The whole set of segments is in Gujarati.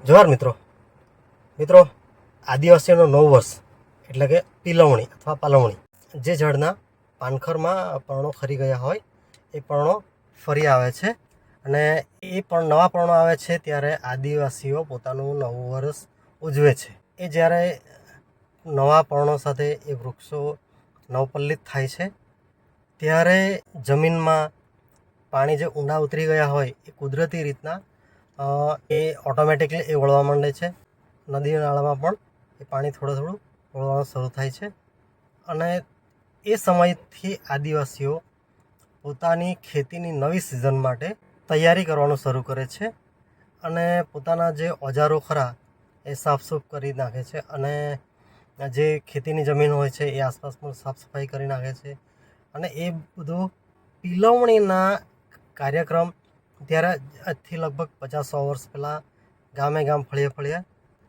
જોહાર મિત્રો મિત્રો આદિવાસીઓનો નવ વર્ષ એટલે કે પિલવણી અથવા પાલવણી, જે ઝાડના પાનખરમાં પર્ણો ખરી ગયા હોય એ પર્ણો ફરી આવે છે અને એ પણ નવા પર્ણો આવે છે ત્યારે આદિવાસીઓ પોતાનું નવું વર્ષ ઉજવે છે. એ જ્યારે નવા પર્ણો સાથે એ વૃક્ષો નવપલ્લિત થાય છે ત્યારે જમીનમાં પાણી જે ઊંડા ઉતરી ગયા હોય એ કુદરતી રીતના એ ઓટોમેટિકલી એ વળવા માંડે છે. નદી નાળામાં પણ એ પાણી થોડું થોડું વળવાનું શરૂ થાય છે અને એ સમયથી આદિવાસીઓ પોતાની ખેતીની નવી સિઝન માટે તૈયારી કરવાનું શરૂ કરે છે અને પોતાના જે ઓજારો ખરા એ સાફસૂફ કરી નાખે છે અને જે ખેતીની જમીન હોય છે એ આસપાસ પણ સાફ સફાઈ કરી નાખે છે. અને એ બધું પિલવણીના કાર્યક્રમ ત્યારે આજથી લગભગ 50-100 વર્ષ પહેલાં ગામે ગામ ફળીએ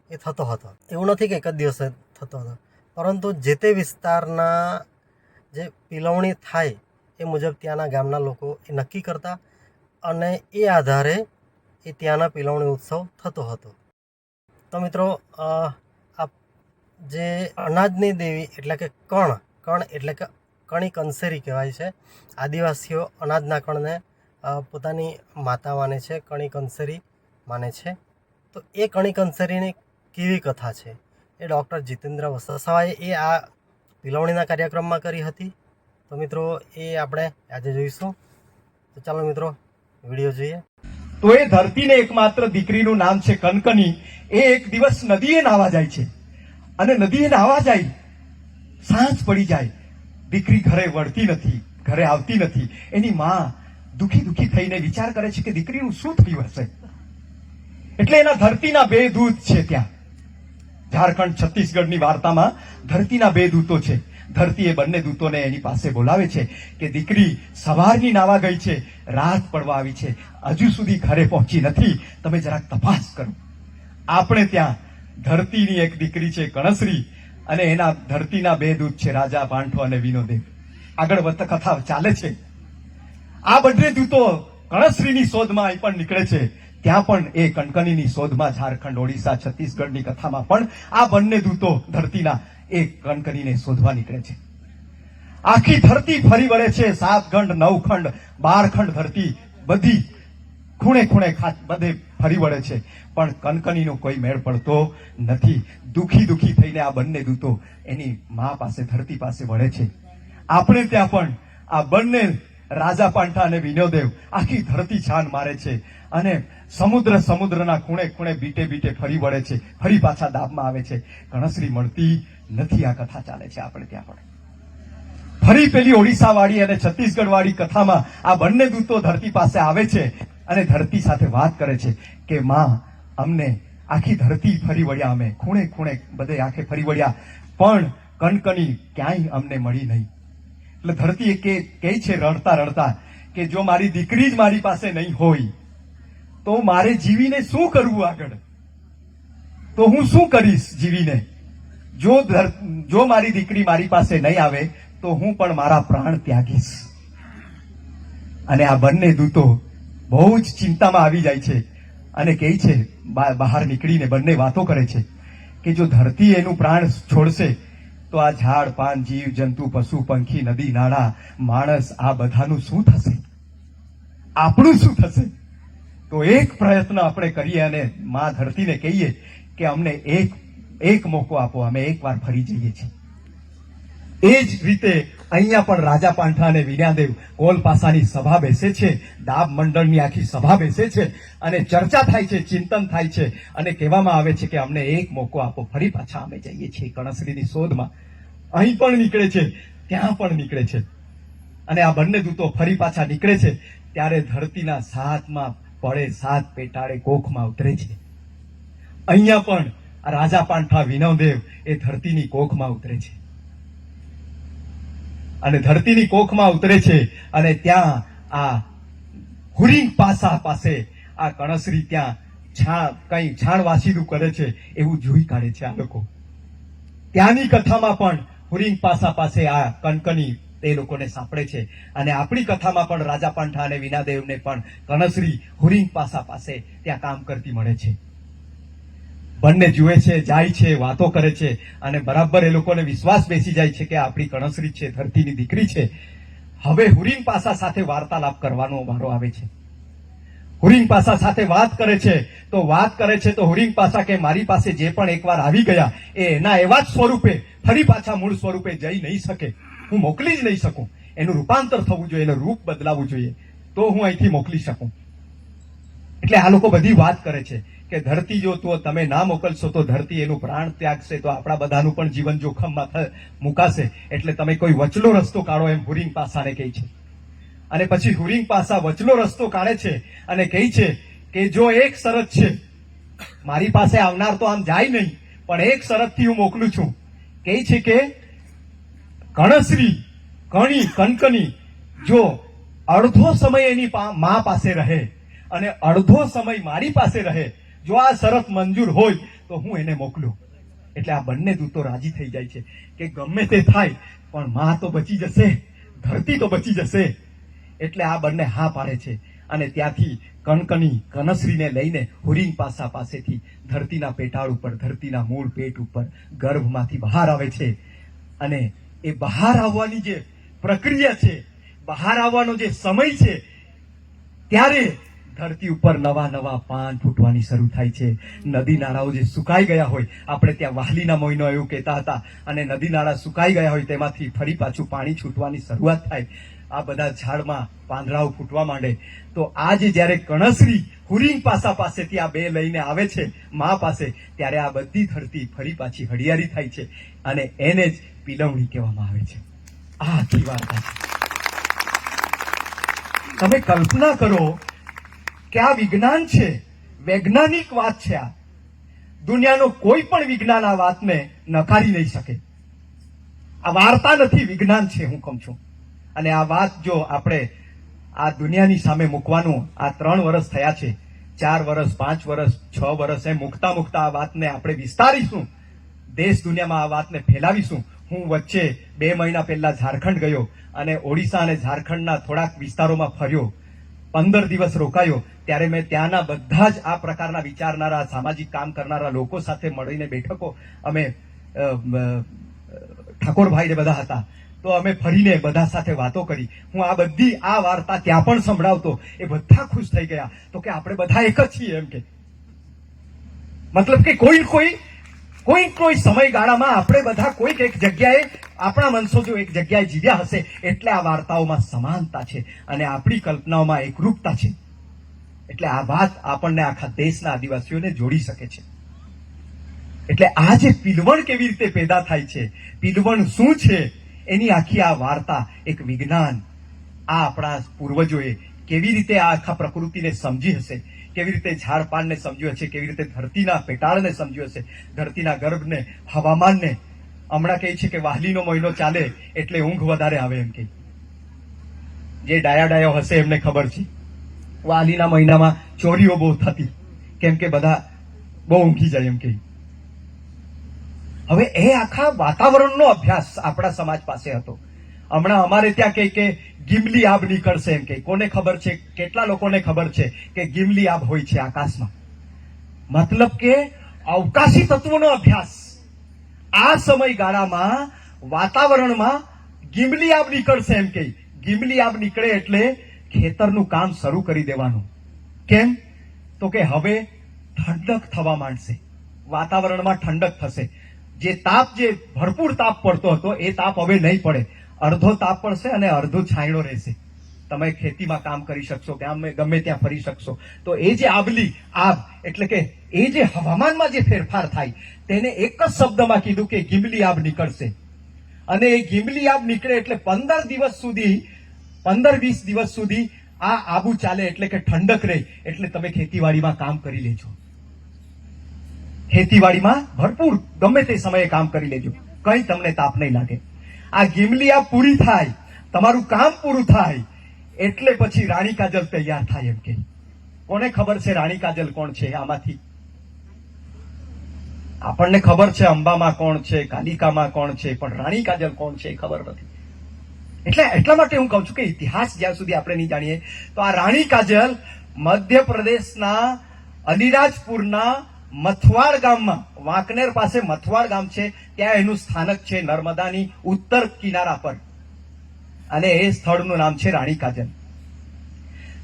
એ થતો હતો. એવું નથી કે એક જ દિવસે થતો હતો, પરંતુ જે તે વિસ્તારના જે પિલવણી થાય એ મુજબ ત્યાંના ગામના લોકો એ નક્કી કરતા અને એ આધારે એ ત્યાંના પિલવણી ઉત્સવ થતો હતો. તો મિત્રો, આ જે અનાજની દેવી એટલે કે કણ એટલે કે કણી કંસેરી કહેવાય છે. આદિવાસીઓ અનાજના કણને પોતાની માતા માને છે, કણી કંસેરી માને છે. તો એ કણી કંસેરીની કેવી કથા છે એ ડૉક્ટર જીતેન્દ્ર વસાવાએ એ આ પિલવણીના કાર્યક્રમમાં કરી હતી. તો મિત્રો, એ આપણે આજે જોઈશું. તો ચાલો મિત્રો, વિડીયો જોઈએ. તો એ ધરતીને એકમાત્ર દીકરીનું નામ છે કનકની. એ એક દિવસ નદીએ નાવા જાય છે અને નદીએ નાવા જાય, સાંજ પડી જાય, દીકરી ઘરે વળતી નથી, ઘરે આવતી નથી. એની માં દુખી થઈને વિચાર કરે છે કે દીકરીનું શું થયું હશે. એટલે એના ધરતીના 2 દૂત છે ત્યાં. ઝારખંડ છત્તીસગઢની વાર્તામાં ધરતીના 2 દૂતો છે. ધરતી એ બંને દૂતોને એની પાસે બોલાવે છે કે દીકરી સવારની નાવા ગઈ છે, રાત પડવા આવી છે, હજુ સુધી ઘરે પહોંચી નથી, તમે જરાક તપાસ કરો. આપણે ત્યાં ધરતીની એક દીકરી છે કણસરી અને એના ધરતીના 2 દૂત છે રાજા પાંઠો અને વિનોદેવ. આગળ વધતા કથા ચાલે છે. આ બંને દૂતો કણસરીની શોધમાં અહીં પણ નીકળે છે. ત્યાં પણ એ કનકનીની શોધમાં ઝારખંડ, ઓડિશા, છત્તીસગઢની કથામાં પણ આ બંને દૂતો ધરતીના એ કનકનીને શોધવા નીકળે છે. આખી ધરતી ફરી વળે છે. 7 ખંડ, 9 ખંડ, 12 ખંડ ધરતી બધી ખૂણે બધે ફરી વળે છે, પણ કનકનીનો કોઈ મેળ પડતો નથી. દુખી થઈને આ બંને દૂતો એની મા પાસે, ધરતી પાસે વળે છે. આપણે ત્યાં પણ આ બંને રાજા પાંઠા અને વિનોદેવ આખી ધરતી છાન મારે છે અને સમુદ્રના ખૂણે બીટે ફરી વળે છે, ફરી પાછા દાબમાં આવે છે. કણસરી મળતી નથી. આ કથા ચાલે છે આપણે ત્યાં પણ. ફરી પેલી ઓડિશા વાળી અને છત્તીસગઢ વાળી કથામાં આ બંને દૂતો ધરતી પાસે આવે છે અને ધરતી સાથે વાત કરે છે કે માં, અમને આખી ધરતી ફરી વળ્યા, અમે ખૂણે બધે આખે ફરી વળ્યા, પણ કનકની ક્યાંય અમને મળી નહીં. એટલે ધરતી કહે છે રડતા કે જો મારી દીકરી જ મારી પાસે નહીં હોય તો મારે જીવીને શું કરવું આગળ? તો હું શું કરીશ જીવીને? જો મારી દીકરી મારી પાસે નહીં આવે તો હું પણ મારા પ્રાણ ત્યાગીશ. અને આ બંને દૂતો બહુ જ ચિંતામાં આવી જાય છે અને કહે છે, બહાર નીકળીને બંને વાતો કરે છે કે જો ધરતી એનું પ્રાણ છોડશે તો આ ઝાડ પાન, જીવ જંતુ, પશુ પંખી, નદી નાળા, માણસ, આ બધાનું શું થશે? આપણું શું થશે? તો એક પ્રયત્ન આપણે કરીએ અને માં ધરતીને કહીએ કે અમને એક મોકો આપો, અમે એકવાર ફરી જઈએ છીએ. એ જ રીતે અહીંયા પણ રાજા પાંઠા અને વિનોદેવ કોલપાસાની સભા બેસે છે, દાબ મંડળની આખી સભા બેસે છે અને ચર્ચા થાય છે, ચિંતન થાય છે અને કહેવામાં આવે છે કે અમને એક મોકો આપો, ફરી પાછા અમે જઈએ છીએ કણસરીની શોધમાં. અહીં પણ નીકળે છે, ત્યાં પણ નીકળે છે અને આ બંને દૂતો ફરી પાછા નીકળે છે ત્યારે ધરતીના 7મા પડે 7 પેટાળે કોખમાં ઉતરે છે. અહીંયા પણ રાજા પાંઠા વિનોદેવ એ ધરતીની કોખમાં ઉતરે છે અને ધરતીની કોખમાં ઉતરે છે અને ત્યાં આ હુરિંગ પાસા પાસે આ કણસરી ત્યાં છાણ વાસીદું કરે છે એવું જોઈ કાઢે છે આ લોકો. ત્યાંની કથામાં પણ હુરિંગ પાસા પાસે આ કનકની તે લોકોને સાંપડે છે અને આપણી કથામાં પણ રાજા પાંઠા અને વિનોદેવને પણ કણસરી હુરિંગ પાસા પાસે ત્યાં કામ કરતી મળે છે. બંને જુએ છે, જાય છે, વાતો કરે છે, અને બરાબર એ લોકોને વિશ્વાસ બેસી જાય છે કે આપણી કણસરી છે, ધરતીની દીકરી છે. હવે હુરિંગ પાસા સાથે વાર્તાલાપ કરવાનો વારો આવે છે. હુરિંગ પાસા સાથે વાત કરે છે તો હુરિંગ પાસા કે મારી પાસે જે પણ એકવાર આવી ગયા એ એના એવા જ સ્વરૂપે ફરી પાછા મૂળ સ્વરૂપે જઈ નહીં શકે. હું મોકલી જ નહીં શકું. એનું રૂપાંતર થવું જોઈએ, એનું રૂપ બદલાવવું જોઈએ, તો હું અહીંથી મોકલી શકું. એટલે આ લોકો બધી વાત કરે છે કે ધરતી જો તો તમે ના મોકલશો તો ધરતી એનું પ્રાણ ત્યાગશે, તો આપણા બધાનું પણ જીવન જોખમમાં મુકાશે. એટલે તમે કોઈ વચલો રસ્તો કાઢો, એમ હુરિંગ પાસાને કહે છે. અને પછી હુરિંગ પાસા વચલો રસ્તો કાઢે છે અને કહે છે કે જો એક શરત છે, મારી પાસે આવનાર તો આમ જાય નહીં, પણ એક શરતથી હું મોકલું છું. કહે છે કે કણસરી, કણી, કનકની જો અડધો સમય એની મા પાસે રહે અને અડધો સમય મારી પાસે રહે, જો આ શરત મંજૂર હોય તો હું એને મોકલું. એટલે આ બંને દૂતો રાજી થઈ જાય છે કે ગમે તે થાય પણ મા તો બચી જશે, ધરતી તો બચી જશે. એટલે આ બંને હા પાડે છે અને ત્યાંથી કણકની, કનસરીને લઈને હુરિંગ પાસા પાસેથી ધરતીના પેટાળ ઉપર, ધરતીના મૂળ પેટ ઉપર, ગર્ભમાંથી બહાર આવે છે. અને એ બહાર આવવાની જે પ્રક્રિયા છે, બહાર આવવાનો જે સમય છે, ત્યારે ધરતી ઉપર નવા નવા પાન ફૂટવાની શરૂ થાય છે. નદી નાળાઓ જે સુકાઈ ગયા હોય, આપણે ત્યાં વાહલીના મહિનો એવું કહેતા હતા, અને નદી નાળા સુકાઈ ગયા હોય તેમાંથી ફરી પાછું પાણી છૂટવાની શરૂઆત થાય. આ બધા ઝાડમાં પાંદડાઓ ફૂટવા માંડે. તો આજે જ્યારે કણસરી હુરિંગ પાસા પાસેથી આ બે લઈને આવે છે મા પાસે, ત્યારે આ બધી ધરતી ફરી પાછી હરિયાળી થાય છે અને એને જ પીલવણી કહેવામાં આવે છે. આ આખી વાર્તા છે. તમે કલ્પના કરો કે આ વિજ્ઞાન છે, વૈજ્ઞાનિક વાત છે. આ દુનિયાનો કોઈ પણ વિજ્ઞાન આ વાતને નકારી નહીં શકે. આ વાર્તા નથી, વિજ્ઞાન છે, હું કહું છું. અને આ વાત જો આપણે આ દુનિયાની સામે મૂકવાનું, આ 3 વર્ષ થયા છે, 4 વર્ષ, 5 વર્ષ, 6 વર્ષ એમ મૂકતા મૂકતા આ વાતને આપણે વિસ્તારીશું, દેશ દુનિયામાં આ વાતને ફેલાવીશું. હું વચ્ચે 2 મહિના પહેલા ઝારખંડ ગયો અને ઓડિશા અને ઝારખંડના થોડાક વિસ્તારોમાં ફર્યો. 15 દિવસ રોકાયો. ત્યારે મેં ત્યાંના બધા જ આ પ્રકારના વિચારનારા, સામાજિક કામ કરનારા લોકો સાથે મળીને બેઠકો, અમે ઠાકોરભાઈ બધા હતા, તો અમે ફરીને બધા સાથે વાતો કરી. હું આ બધી આ વાર્તા ત્યાં પણ સંભળાવતો, એ બધા ખુશ થઈ ગયા. તો કે આપણે બધા એક જ છીએ એમ કે. મતલબ કે કોઈ સમયગાળામાં આપણે બધા કોઈક એક જગ્યાએ, આપણા વંશજો એક જગ્યાએ જીવ્યા હશે. એટલે આ વાર્તાઓમાં સમાનતા છે અને આપણી કલ્પનાઓમાં એકરૂપતા છે. એટલે આ વાત આપણને આખા દેશના આદિવાસીઓને જોડી શકે છે. એટલે આ જે પીલવણ કેવી રીતે પેદા થાય છે, પીલવણ શું છે, એની આખી આ વાર્તા એક વિજ્ઞાન. આ આપણા પૂર્વજોએ કેવી રીતે આ આખા પ્રકૃતિને સમજી હશે, કેવી રીતે ઝાડ પાનને સમજ્યું હશે, કેવી રીતે ધરતીના પેટાળને સમજ્યું હશે, ધરતીના ગર્ભને, હવામાનને. હમણાં કહે છે કે વાહલીનો મહિનો ચાલે એટલે ઊંઘ વધારે આવે એમ કે. જે ડાયો હશે એમને ખબર છે, વાહલીના મહિનામાં ચોરીઓ બહુ થતી, કેમ કે બધા બહુ ઊંઘી જાય એમ કે. હવે એ આખા વાતાવરણનો અભ્યાસ આપણા સમાજ પાસે હતો. હમણાં અમારે ત્યાં કે ગિમલી આબ નીકળશે એમ કે. કોને ખબર છે, કેટલા લોકોને ખબર છે કે ગિમલી આબ હોય છે આકાશમાં? મતલબ કે અવકાશી તત્વોનો અભ્યાસ. આ સમયગાળામાં વાતાવરણમાં ગિમલી આબ નીકળશે એમ કે. ગિમલી આબ નીકળે એટલે ખેતરનું કામ શરૂ કરી દેવાનું. કેમ? તો કે હવે ઠંડક થવા માંડશે, વાતાવરણમાં ઠંડક થશે. જે ભરપૂર તાપ પડતો હતો એ તાપ હવે નહીં પડે. અડધો તાપ પડશે અને અડધો છાંયડો રહેશે. તમે ખેતીમાં કામ કરી શકશો, ગમે ત્યાં ફરી શકશો. તો એ જે આબ એટલે કે એ જે હવામાનમાં જે ફેરફાર થાય, તેને એક જ શબ્દમાં કીધું કે ગિમલી આબ નીકળશે. અને એ ગિમલી આબ નીકળે એટલે 15-20 દિવસ સુધી આ આબુ ચાલે, એટલે કે ઠંડક રહે. એટલે તમે ખેતીવાડીમાં કામ કરી લેજો. ખેતીવાડીમાં ભરપૂર ગમે તે સમયે કામ કરી લેજો, કઈ તમને તાપ નહીં લાગે. આ ગિમલી આબ પૂરી થાય, તમારું કામ પૂરું થાય એટલે પછી રાણી કાજલ તૈયાર થાય એમ કે. કોને ખબર છે રાણી કાજલ કોણ છે? આમાંથી આપણને ખબર છે અંબામાં કોણ છે, કાલિકામાં કોણ છે, પણ રાણી કાજલ કોણ છે એ ખબર નથી. એટલે એટલા માટે હું કહું છું કે ઇતિહાસ જ્યાં સુધી આપણે નહીં જાણીએ તો આ રાણી કાજલ મધ્યપ્રદેશના અલીરાજપુરના મથવાડ ગામમાં, વાંકનેર પાસે મથવાડ ગામ છે, ત્યાં એનું સ્થાનક છે નર્મદાની ઉત્તર કિનારા પર, અને એ સ્થળનું નામ છે રાણી કાજલ.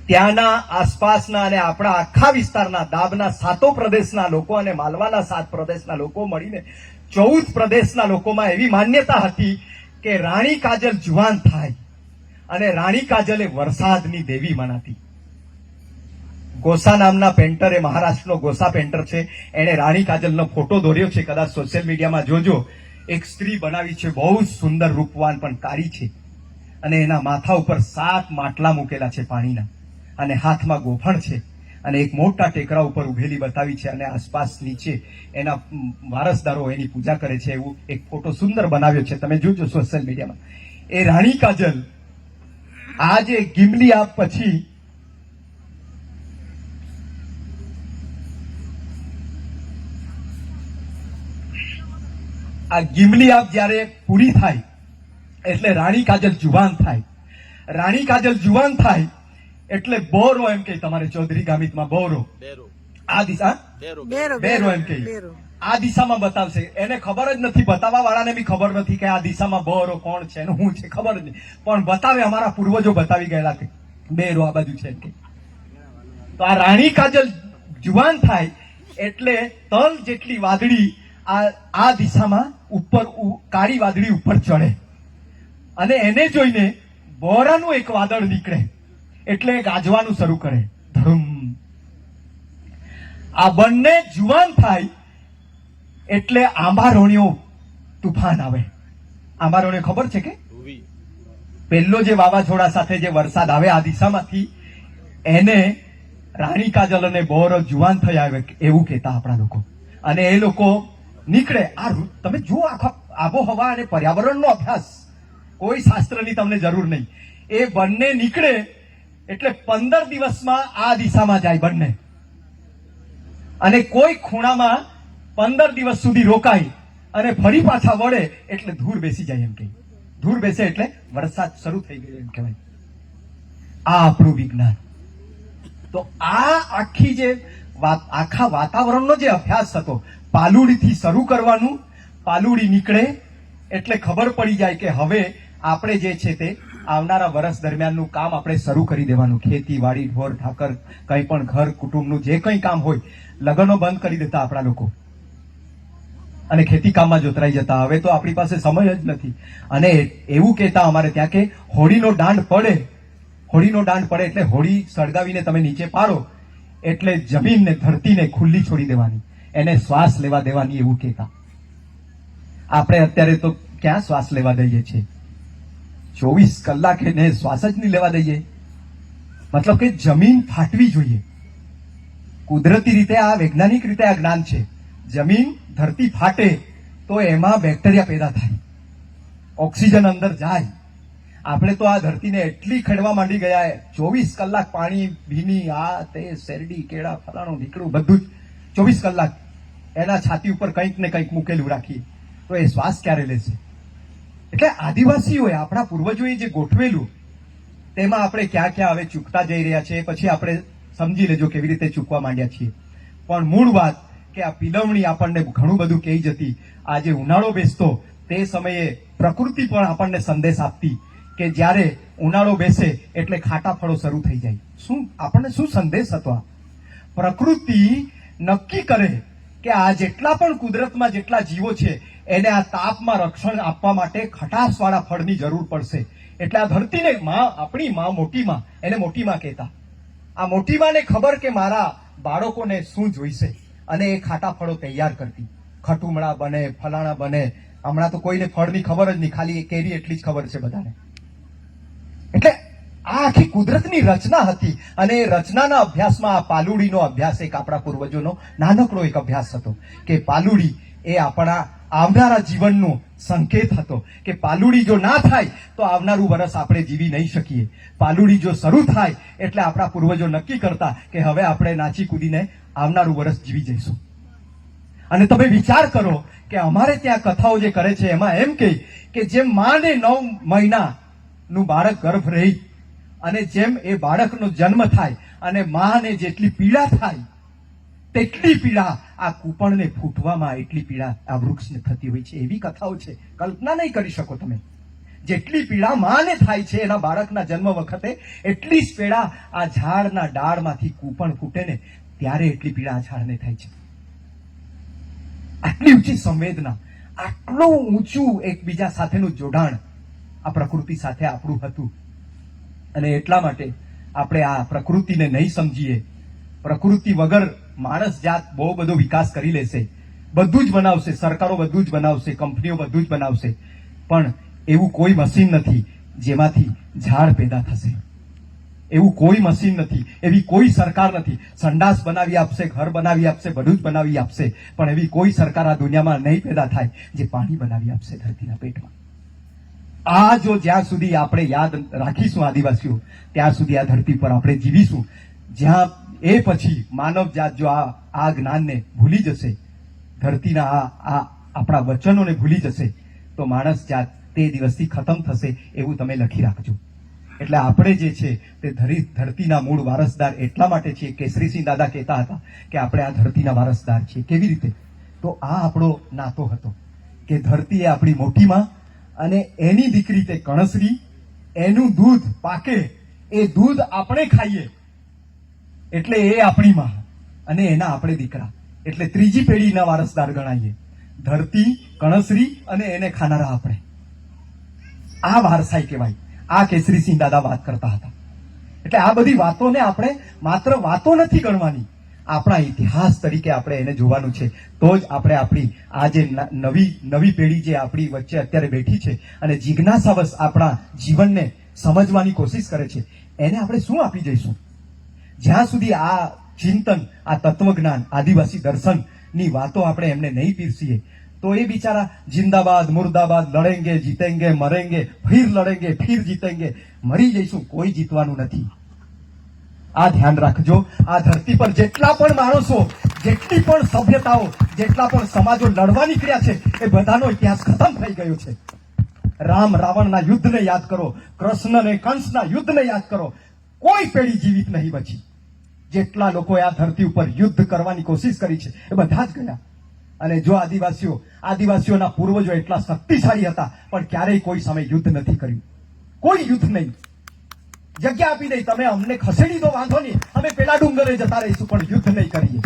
ત્યાંના આસપાસના અને આપણા આખા વિસ્તારના દાબના 7 પ્રદેશના લોકો અને માલવાના 7 પ્રદેશના લોકો મળીને 14 પ્રદેશના લોકોમાં એવી માન્યતા હતી કે રાણી કાજલ જુવાન થાય, અને રાણી કાજલ એ વરસાદની દેવી મનાતી. ગોસા નામના પેન્ટર, એ મહારાષ્ટ્રનો ગોસા પેન્ટર છે, એને રાણી કાજલનો ફોટો દોર્યો છે, કદાચ સોશિયલ મીડિયામાં જોજો. એક સ્ત્રી બનાવી છે, બહુ જ સુંદર, રૂપવાન પણ કાળી છે, અને એના માથા ઉપર 7 માટલા મૂકેલા છે પાણીના, અને હાથમાં ગોફણ છે, અને એક મોટા ટેકરા ઉપર ઉભેલી બતાવી છે, અને આસપાસ નીચે એના વારસદારો એની પૂજા કરે છે, એવું એક ફોટો સુંદર બનાવ્યો છે, તમે જોજો સોશિયલ મીડિયામાં. એ રાણી કાજલ આજે ગિમલી આપ પછી આ ગિમલી આપ જ્યારે પૂરી થાય એટલે રાણી કાજલ જુવાન થાય. રાણી કાજલ જુવાન થાય એટલે બોરો એમ કે, તમારે ચૌધરી ગામિતમાં બોરો, આ દિશા બેરો એમ કે, આ દિશામાં બતાવશે. એને ખબર જ નથી, બતાવવા વાળાને બી ખબર નથી કે આ દિશામાં બોરો કોણ છે અને શું છે, ખબર જ નહીં, પણ બતાવે, અમારા પૂર્વજો બતાવી ગયેલા કે બેરો આ બાજુ છે એમ કે. તો આ રાણી કાજલ જુવાન થાય એટલે તલ જેટલી વાદળી આ દિશામાં ઉપર, કાળી વાદળી ઉપર ચડે, અને એને જોઈને બોરાનું એક વાદળ નીકળે એટલે ગાજવાનું શરૂ કરે, ધૂમ. આ બંને જુવાન થાય એટલે આંબારોણીઓ તુફાન આવે. આંબારોણીઓ ખબર છે કે પહેલો જે વાવાઝોડા સાથે જે વરસાદ આવે આ દિશામાંથી, એને રાણી કાજલ અને બોર જુવાન થયા એવું કહેતા આપણા લોકો. અને એ લોકો નીકળે. આ તમે જુઓ, આખા આબોહવા અને પર્યાવરણનો અભ્યાસ, કોઈ શાસ્ત્રની તમને જરૂર નહીં. એ બંને નીકળે એટલે 15 દિવસમાં આ દિશામાં જાય બંને, અને કોઈ ખૂણામાં 15 દિવસ સુધી રોકાય, અને ફરી પાછા વળે એટલે ધૂળ બેસી જાય એમ કે. ધૂળ બેસે એટલે વરસાદ શરૂ થઈ ગયો એમ કહેવાય. આ આપણું વિજ્ઞાન. તો આ આખી જે આખા વાતાવરણનો જે અભ્યાસ હતો, પાલુડીથી શરૂ કરવાનું. પાલુડી નીકળે એટલે ખબર પડી જાય કે હવે આપણે જે છે તે આવનારા વર્ષ દરમિયાનનું કામ આપણે શરૂ કરી દેવાનું. ખેતીવાડી, ઢોર ઠાકર, કંઈ પણ ઘર કુટુંબનું જે કંઈ કામ હોય, લગ્નો બંધ કરી દેતા આપણા લોકો, અને ખેતી કામમાં જોતરાઈ જતા. હવે તો આપણી પાસે સમય જ નથી. અને એવું કહેતા અમારે ત્યાં કે હોળીનો દાંડ પડે, હોળીનો દાંડ પડે એટલે હોળી સળગાવીને તમે નીચે પાડો એટલે જમીનને, ધરતીને ખુલ્લી છોડી દેવાની, એને શ્વાસ લેવા દેવાની, એવું કહેતા. આપણે અત્યારે તો ક્યાં શ્વાસ લેવા દઈએ છીએ? 24 કલાક એને શ્વાસ જ નહીં લેવા દઈએ. મતલબ કે જમીન ફાટવી જોઈએ. કુદરતી રીતે, આ વૈજ્ઞાનિક રીતે આ જ્ઞાન છે. જમીન, ધરતી ફાટે તો એમાં બેક્ટેરિયા પેદા થાય, ઓક્સિજન અંદર જાય. આપણે તો આ ધરતીને એટલી ખેડવા માંડી ગયા, 24 કલાક પાણી, ભીની, આ તે, શેરડી, કેળા, ફલાણું નીકળું, બધું જ 24 કલાક એના છાતી ઉપર કંઈક ને કંઈક મૂકેલું રાખીએ, તો એ શ્વાસ ક્યારે લેશે? એટલે આદિવાસીઓએ, આપણા પૂર્વજોએ જે ગોઠવેલું, તેમાં આપણે ક્યાં ક્યાં હવે ચૂકતા જઈ રહ્યા છે, પછી આપણે સમજી લેજો કેવી રીતે ચૂકવા માંડ્યા છીએ. પણ મૂળ વાત કે આ પિલવણી આપણને ઘણું બધું કહી જતી. આજે ઉનાળો બેસતો તે સમયે પ્રકૃતિ પણ આપણને સંદેશ આપતી કે જ્યારે ઉનાળો બેસે એટલે ખાટા ફળો શરૂ થઈ જાય. શું આપણને શું સંદેશ હતો? આ પ્રકૃતિ નક્કી કરે કે આ જેટલા પણ કુદરતમાં જેટલા જીવો છે એને આ તાપમાં રક્ષણ આપવા માટે ખટાશવાળા ફળની જરૂર પડશે. એટલે આ ધરતીને માં, આપણી માં, મોટી માં, એને મોટી માં કહેતા. આ મોટી માને ખબર કે મારા બાળકોને શું જોઈશે, અને એ ખાટા ફળો તૈયાર કરતી. ખટુમડા બને, ફલાણા બને. હમણાં તો કોઈને ફળની ખબર જ નહીં, ખાલી કેરી એટલી જ ખબર છે બધાને. એટલે આ આખી કુદરતની રચના હતી, અને એ રચનાના અભ્યાસમાં આ પાલુડીનો અભ્યાસ એક આપણા પૂર્વજોનો નાનકડો એક અભ્યાસ હતો કે પાલુડી એ આપણા આવનારા જીવનનો સંકેત હતો કે પાલુડી જો ના થાય તો આવનારું વર્ષ આપણે જીવી નહીં શકીએ. પાલુડી જો શરૂ થાય એટલે આપણા પૂર્વજો નક્કી કરતા કે હવે આપણે નાચી કૂદીને આવનારું વર્ષ જીવી જઈશું. અને તમે વિચાર કરો કે અમારે ત્યાં કથાઓ જે કરે છે એમાં એમ કહે કે જેમ માને 9 મહિનાનું બાળક ગર્ભ રહી, અને જેમ એ બાળકનો જન્મ થાય અને માને જેટલી પીડા થાય તેટલી પીડા આ કૂપણને ફૂટવામાં એટલી પીડા આ વૃક્ષને થતી હોય છે. એવી કથાઓ છે, કલ્પના નહીં કરી શકો તમે. જેટલી પીડા માને થાય છે એના બાળકના જન્મ વખતે, એટલી જ પીડા આ ઝાડના ડાળમાંથી કૂપણ ફૂટે ને ત્યારે એટલી પીડા આ ઝાડને થાય છે. આટલી ઊંચી સંવેદના, આટલું ઊંચું એકબીજા સાથેનું જોડાણ આ પ્રકૃતિ સાથે આપણું હતું. અને એટલા માટે આપણે આ પ્રકૃતિને નહીં સમજીએ. પ્રકૃતિ વગર માણસ જાત બહુ બધો વિકાસ કરી લેશે, બધું જ બનાવશે, સરકારો બધું જ બનાવશે, કંપનીઓ બધું જ બનાવશે, પણ એવું કોઈ મશીન નથી જેમાંથી ઝાડ પેદા થશે. એવું કોઈ મશીન નથી, એવી કોઈ સરકાર નથી. સંડાસ બનાવી આપશે, ઘર બનાવી આપશે, બધું જ બનાવી આપશે, પણ એવી કોઈ સરકાર આ દુનિયામાં નહીં પેદા થાય જે પાણી બનાવી આપશે ધરતીના પેટમાં. આ જો જ્યાં સુધી આપણે યાદ રાખીશું આદિવાસીઓ, ત્યાં સુધી આ ધરતી પર આપણે જીવીશું. જ્યાં એ પછી માનવ જાત જો આ જ્ઞાનને ભૂલી જશે, ધરતીના આ આપણા વચનોને ભૂલી જશે, તો માણસ જાત તે દિવસથી ખતમ થશે એવું તમે લખી રાખજો. એટલે આપણે જે છે તે ધરતીના મૂળ વારસદાર એટલા માટે છીએ. કેસરીસિંહ દાદા કહેતા હતા કે આપણે આ ધરતીના વારસદાર છીએ. કેવી રીતે? તો આ આપણો નાતો હતો કે ધરતી એ આપણી મોટી માં, અને એની દીકરી તે કણસરી, એનું દૂધ પાકે, એ દૂધ આપણે ખાઈએ એટલે એ આપણી માં, અને એના આપણે દીકરા, એટલે ત્રીજી પેઢીના વારસદાર ગણાઈએ. ધરતી, કણસરી અને એને ખાનારા આપણે. આ વારસાઈ કહેવાય. આ કેસરીસિંહ દાદા વાત કરતા હતા. એટલે આ બધી વાતોને આપણે માત્ર વાતો નથી ગણવાની, આપણા ઇતિહાસ તરીકે આપણે એને જોવાનું છે. તો જ આપણે આપણી આ જે નવી પેઢી જે આપણી વચ્ચે અત્યારે બેઠી છે અને જિજ્ઞાસાવશ આપણા જીવનને સમજવાની કોશિશ કરે છે, એને આપણે શું આપી જઈશું? જ્યાં સુધી આ ચિંતન, આ તત્વજ્ઞાન, આદિવાસી દર્શનની વાતો આપણે એમને નહીં પીરસીએ તો એ બિચારા જિંદાબાદ મુર્દાબાદ, લડેંગે જીતેંગે મરેંગે, ફિર લડેંગે ફિર જીતેંગે, મરી જઈશું, કોઈ જીતવાનું નથી. આ ધ્યાન રાખજો. આ ધરતી પર જેટલા પણ માણસો, જેટલી પણ સભ્યતાઓ, જેટલા પણ સમાજો લડવા નીકળ્યા છે, એ બધાનો ઇતિહાસ ખતમ થઈ ગયો છે. રામ રાવણના યુદ્ધને યાદ કરો, કૃષ્ણ અને કંસના યુદ્ધને યાદ કરો, કોઈ પેઢી જીવિત નહીં બચી. જેટલા લોકોએ આ ધરતી ઉપર યુદ્ધ કરવાની કોશિશ કરી છે એ બધા જ ગયા. અને જો આદિવાસીઓના પૂર્વજો એટલા શક્તિશાળી હતા, પણ ક્યારેય કોઈ સામે યુદ્ધ નથી કર્યું. કોઈ યુદ્ધ નહીં. જગ્યા આપી દઈ, તમે અમને ખસેડી દો, વાંધો નહીં, અમે પેલા ડુંગરે જતા રહીશું, પણ યુદ્ધ નહીં કરીએ.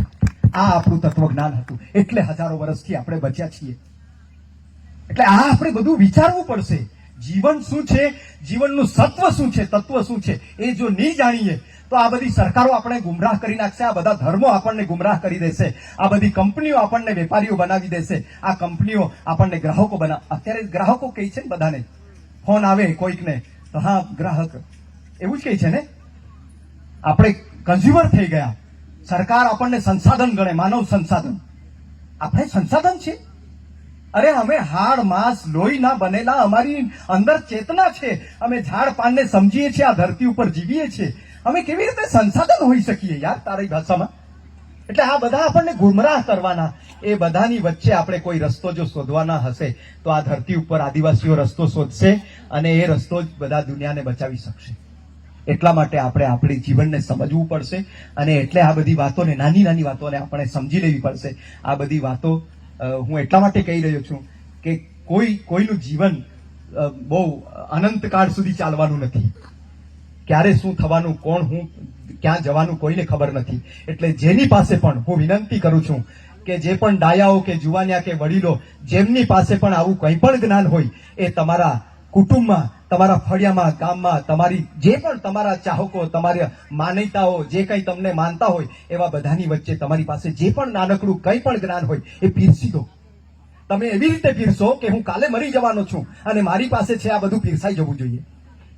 આ આપણું તત્વજ્ઞાન હતું, એટલે હજારો વર્ષથી આપણે બચ્યા છીએ. એટલે આ આપણે બધું વિચારવું પડશે. જીવન શું છે, જીવનનું સત્વ શું છે, તત્વ શું છે, એ જો નહીં જાણીએ તો આ બધી સરકારો આપણે ગુમરાહ કરી નાખશે, આ બધા ધર્મો આપણને ગુમરાહ કરી દેશે, આ બધી કંપનીઓ આપણને વેપારીઓ બનાવી દેશે, આ કંપનીઓ આપણને ગ્રાહકો અત્યારે ગ્રાહકો કહે છે ને બધાને, ફોન આવે કોઈકને તો હા ગ્રાહક, એવું જ કહે છે ને. આપણે કન્ઝ્યુમર થઈ ગયા. સરકાર આપણને સંસાધન ગણે, માનવ સંસાધન. આપણે સંસાધન છે? અરે અમે હાડ માંસ લોહીના બનેલા, અમારી અંદર ચેતના છે, અમે ઝાડ પાનને સમજીએ છીએ, આ ધરતી ઉપર જીવીએ છીએ. અમે કેવી રીતે સંસાધન હોઈ શકીએ યાર તારી ભાષામાં? એટલે આ બધા આપણને ગુમરાહ કરવાના. એ બધાની વચ્ચે આપણે કોઈ રસ્તો જો શોધવાના હશે તો આ ધરતી ઉપર આદિવાસીઓ રસ્તો શોધશે, અને એ રસ્તો જ બધા દુનિયાને બચાવી શકશે. એટલા માટે આપણે આપણી જીવનને સમજવું પડશે, અને એટલે આ બધી વાતોને, નાની નાની વાતોને આપણે સમજી લેવી પડશે. આ બધી વાતો હું એટલા માટે કહી રહ્યો છું કે કોઈનું જીવન બહુ અનંતકાળ સુધી ચાલવાનું નથી. ક્યારે શું થવાનું, કોણ હું ક્યાં જવાનું કોઈને ખબર નથી. એટલે જેની પાસે પણ હું વિનંતી કરું છું કે જે પણ ડાયાઓ કે જુવાનિયા કે વડીલો, જેમની પાસે પણ આવું કંઈ પણ જ્ઞાન હોય, એ તમારા કુટુંબમાં, તમારા ફળિયામાં, ગામમાં, તમારી જે પણ તમારા ચાહકો, તમારી માન્યતાઓ, જે કંઈ તમને માનતા હોય એવા બધાની વચ્ચે તમારી પાસે જે પણ નાનકડું કંઈ પણ જ્ઞાન હોય એ પીરસી દો. તમે એવી રીતે પીરસો કે હું કાલે મરી જવાનો છું અને મારી પાસે છે, આ બધું પીરસાઈ જવું જોઈએ.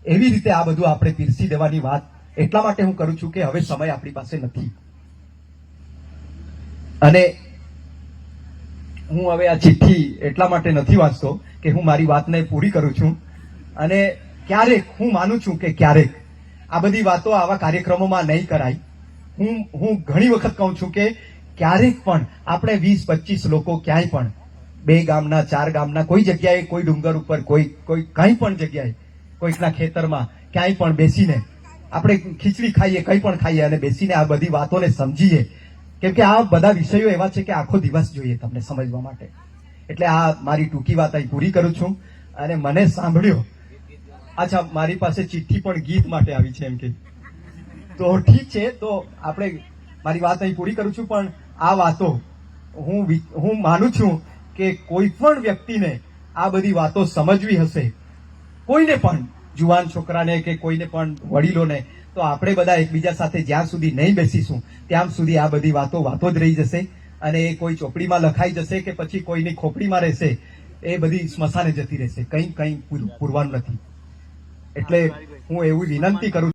એવી રીતે આ બધું આપણે પીરસી દેવાની વાત એટલા માટે હું કરું છું કે હવે સમય આપણી પાસે નથી. અને હું હવે આ ચિઠ્ઠી એટલા માટે નથી વાંચતો કે હું મારી વાતને પૂરી કરું છું. અને ક્યારેક હું માનું છું કે ક્યારેક આ બધી વાતો આવા કાર્યક્રમોમાં નહીં કરાય. હું ઘણી વખત કહું છું કે ક્યારેક પણ આપણે 20-25 લોકો ક્યાંય પણ 2 ગામના 4 ગામના કોઈ જગ્યાએ, કોઈ ડુંગર ઉપર, કોઈ કંઈ પણ જગ્યાએ, કોઈકના ખેતરમાં ક્યાંય પણ બેસીને આપણે ખીચડી ખાઈએ, કંઈ પણ ખાઈએ અને બેસીને આ બધી વાતોને સમજીએ કેમ કે આ બધા વિષયો એવા છે કે આખો દિવસ જોઈએ તમને સમજવા માટે. એટલે આ મારી ટૂંકી વાત અહીં પૂરી કરું છું. અને મને સાંભળ્યો, અચ્છા મારી પાસે ચિઠ્ઠી પણ ગીત માટે આવી છે એમ કે, તો ઠીક છે, તો આપણે મારી વાત અહીં પૂરી કરું છું. પણ આ વાતો હું માનું છું કે કોઈ પણ વ્યક્તિને આ બધી વાતો સમજવી હશે, કોઈને પણ, જુવાન છોકરાને કે કોઈને પણ વડીલોને, તો આપણે બધા એકબીજા સાથે જ્યાં સુધી નહીં બેસીશું ત્યાં સુધી આ બધી વાતો જ રહી જશે. અને એ કોઈ ચોપડીમાં લખાઈ જશે કે પછી કોઈની ખોપડીમાં રહેશે, એ બધી સ્મશાને જતી રહેશે, કંઈ પૂરવાનું નથી. એટલે હું એવું વિનંતી કરું